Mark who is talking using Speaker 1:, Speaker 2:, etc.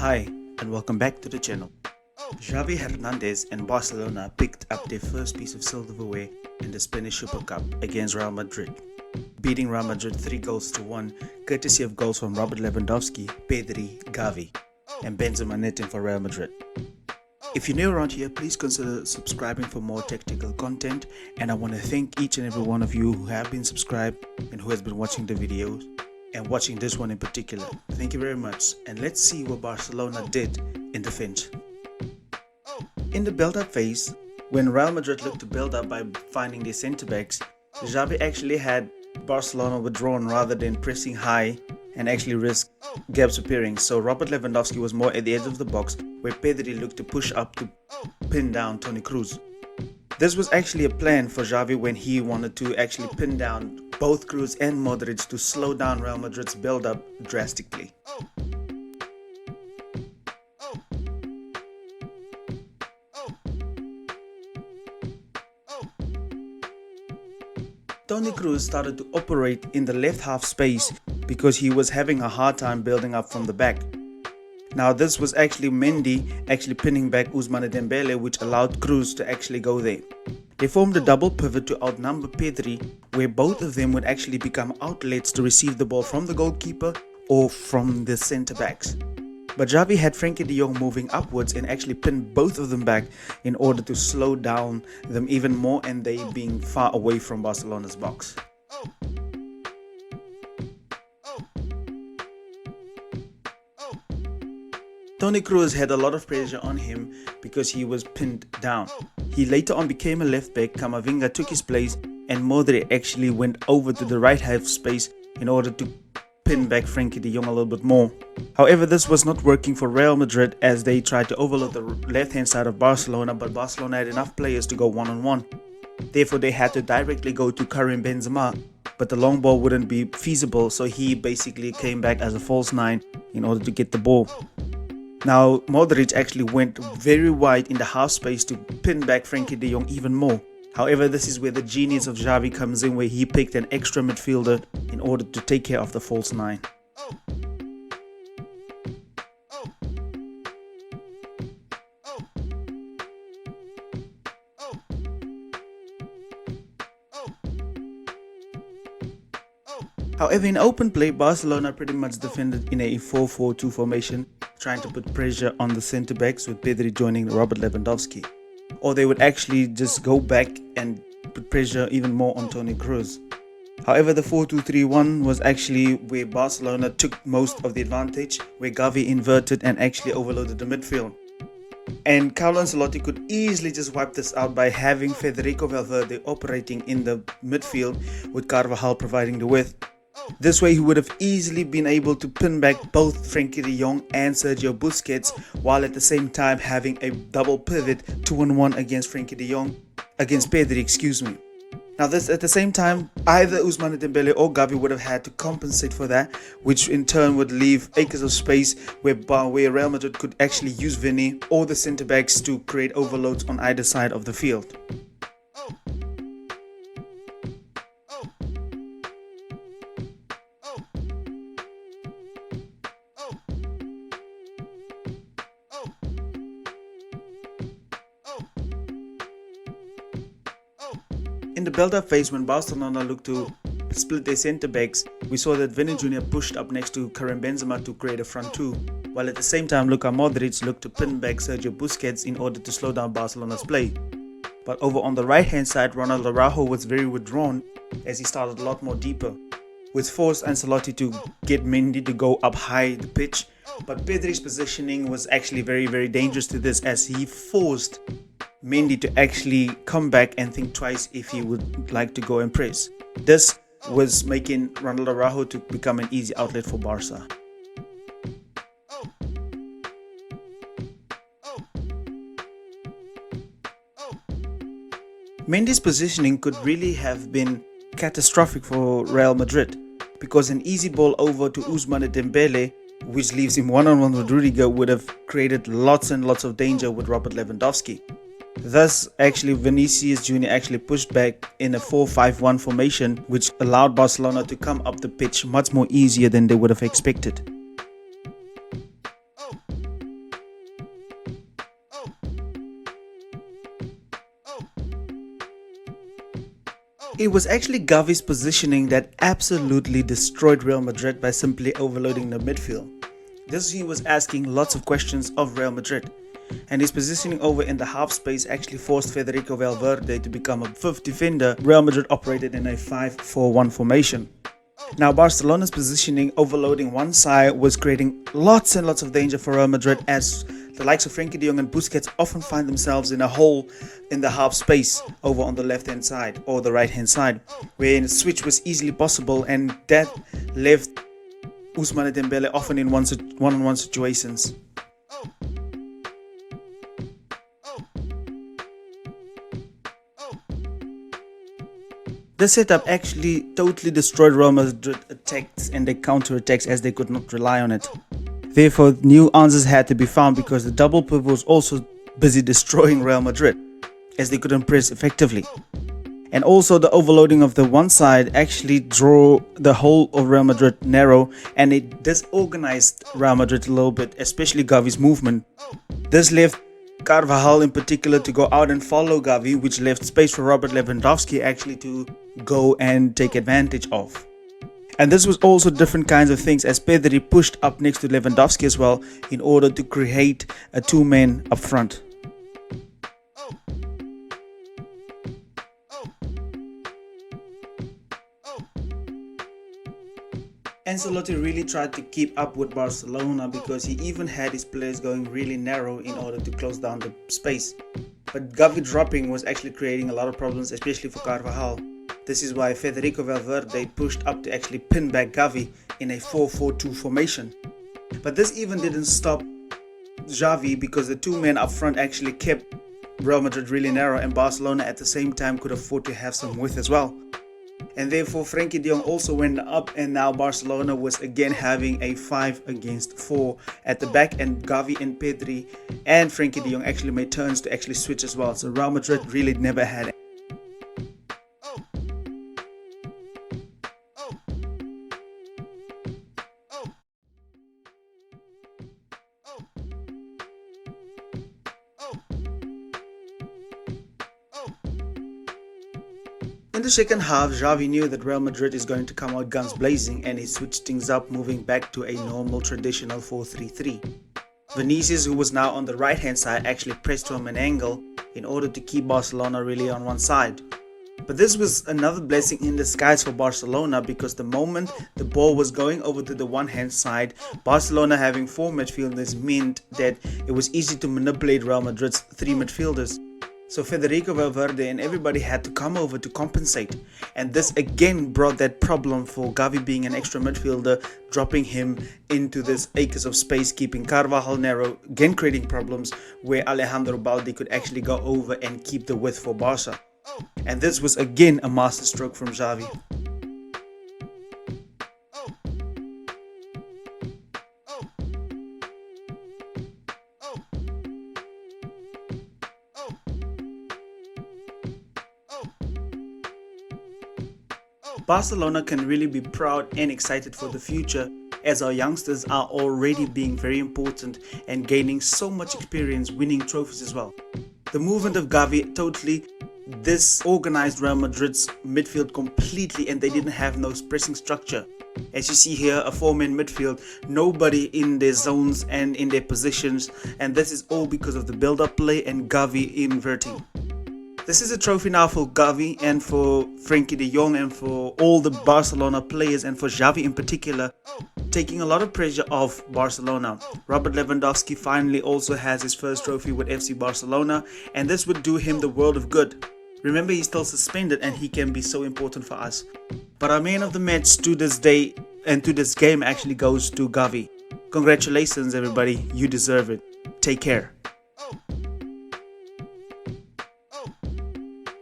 Speaker 1: Hi and welcome back to the channel. Xavi Hernandez and Barcelona picked up their first piece of silverware in the Spanish Super Cup against Real Madrid, beating Real Madrid 3-1 courtesy of goals from Robert Lewandowski, Pedri, Gavi and Benzema netting for Real Madrid. If you're new around here, please consider subscribing for more tactical content, and I want to thank each and every one of you who have been subscribed and who has been watching the videos and watching this one in particular. Thank you very much, and let's see what Barcelona did in defense. In the build-up phase, when Real Madrid looked to build up by finding their centre-backs, Xavi actually had Barcelona withdrawn rather than pressing high and actually risk gaps appearing. So Robert Lewandowski was more at the edge of the box, where Pedri looked to push up to pin down Toni Kroos. This was actually a plan for Xavi when he wanted to actually pin down both Kroos and Modric to slow down Real Madrid's build-up drastically. Toni Kroos started to operate in the left half space because he was having a hard time building up from the back. Now this was actually Mendy pinning back Ousmane Dembele, which allowed Kroos to actually go there. They formed a double pivot to outnumber Pedri, where both of them would actually become outlets to receive the ball from the goalkeeper or from the centre backs. But Xavi had Frenkie de Jong moving upwards and actually pinned both of them back in order to slow down them even more, and they being far away from Barcelona's box. Toni Kroos had a lot of pressure on him because he was pinned down. He later on became a left back, Camavinga took his place, and Modric actually went over to the right half space in order to pin back Frenkie de Jong a little bit more. However, this was not working for Real Madrid as they tried to overload the left hand side of Barcelona, but Barcelona had enough players to go one-on-one. Therefore, they had to directly go to Karim Benzema, but the long ball wouldn't be feasible, so he basically came back as a false nine in order to get the ball. Now, Modric actually went very wide in the half space to pin back Frenkie de Jong even more. However, this is where the genius of Xavi comes in, where he picked an extra midfielder in order to take care of the false nine. However, in open play, Barcelona pretty much defended in a 4-4-2 formation, trying to put pressure on the centre-backs, with Pedri joining Robert Lewandowski. Or they would actually just go back and put pressure even more on Toni Kroos. However, the 4-2-3-1 was actually where Barcelona took most of the advantage, where Gavi inverted and actually overloaded the midfield. And Carlo Ancelotti could easily just wipe this out by having Federico Valverde operating in the midfield, with Carvajal providing the width. This way he would have easily been able to pin back both Frenkie de Jong and Sergio Busquets, while at the same time having a double pivot 2-on-1 against Pedri, excuse me. Now this at the same time, either Ousmane Dembele or Gavi would have had to compensate for that, which in turn would leave acres of space where Real Madrid could actually use Vini or the centre backs to create overloads on either side of the field. In the build-up phase, when Barcelona looked to split their centre-backs, we saw that Vini Jr. pushed up next to Karim Benzema to create a front two, while at the same time Luka Modric looked to pin back Sergio Busquets in order to slow down Barcelona's play. But over on the right-hand side, Ronald Araujo was very withdrawn as he started a lot more deeper, which forced Ancelotti to get Mendy to go up high the pitch. But Pedri's positioning was actually very dangerous to this, as he forced Mendy to actually come back and think twice if he would like to go and press. This was making Ronald Araujo to become an easy outlet for Barca. Mendy's positioning could really have been catastrophic for Real Madrid, because an easy ball over to Ousmane Dembele, which leaves him one-on-one with Rudiger, would have created lots and lots of danger with Robert Lewandowski. Thus, actually, Vinicius Jr. actually pushed back in a 4-5-1 formation, which allowed Barcelona to come up the pitch much more easier than they would have expected. It was actually Gavi's positioning that absolutely destroyed Real Madrid by simply overloading the midfield. This he was asking lots of questions of Real Madrid, and his positioning over in the half space actually forced Federico Valverde to become a fifth defender. Real Madrid operated in a 5-4-1 formation. Now Barcelona's positioning overloading one side was creating lots and lots of danger for Real Madrid, as the likes of Frenkie de Jong and Busquets often find themselves in a hole in the half space over on the left hand side or the right hand side, where a switch was easily possible, and that left Ousmane Dembele often in one-on-one situations. This setup actually totally destroyed Real Madrid attacks and their counter-attacks, as they could not rely on it. Therefore, new answers had to be found, because the double pivot was also busy destroying Real Madrid, as they couldn't press effectively. And also the overloading of the one side actually drew the whole of Real Madrid narrow, and it disorganized Real Madrid a little bit, especially Gavi's movement. This left Carvajal in particular to go out and follow Gavi, which left space for Robert Lewandowski actually to go and take advantage of. And this was also different kinds of things, as Pedri pushed up next to Lewandowski as well in order to create a two-man up front. Ancelotti really tried to keep up with Barcelona, because he even had his players going really narrow in order to close down the space. But Gavi dropping was actually creating a lot of problems, especially for Carvajal. This is why Federico Valverde pushed up to actually pin back Gavi in a 4-4-2 formation. But this even didn't stop Xavi, because the two men up front actually kept Real Madrid really narrow, and Barcelona at the same time could afford to have some width as well. And therefore Frenkie de Jong also went up, and now Barcelona was again having a 5 against 4 at the back, and Gavi and Pedri and Frenkie de Jong actually made turns to actually switch as well. So Real Madrid really never had it. In the second half, Xavi knew that Real Madrid is going to come out guns blazing, and he switched things up, moving back to a normal traditional 4-3-3. Vinicius, who was now on the right hand side, actually pressed from an angle in order to keep Barcelona really on one side. But this was another blessing in disguise for Barcelona, because the moment the ball was going over to the one hand side, Barcelona having 4 midfielders meant that it was easy to manipulate Real Madrid's 3 midfielders. So Federico Valverde and everybody had to come over to compensate, and this again brought that problem for Gavi being an extra midfielder, dropping him into this acres of space, keeping Carvajal narrow, again creating problems where Alejandro Balde could actually go over and keep the width for Barca. And this was again a masterstroke from Xavi. Barcelona can really be proud and excited for the future, as our youngsters are already being very important and gaining so much experience, winning trophies as well. The movement of Gavi totally disorganized Real Madrid's midfield completely, and they didn't have no pressing structure. As you see here, a 4-man midfield, nobody in their zones and in their positions, and this is all because of the build-up play and Gavi inverting. This is a trophy now for Gavi and for Frenkie de Jong and for all the Barcelona players, and for Xavi in particular, taking a lot of pressure off Barcelona. Robert Lewandowski finally also has his first trophy with FC Barcelona, and this would do him the world of good. Remember, he's still suspended and he can be so important for us. But our man of the match to this day and to this game actually goes to Gavi. Congratulations everybody, you deserve it. Take care.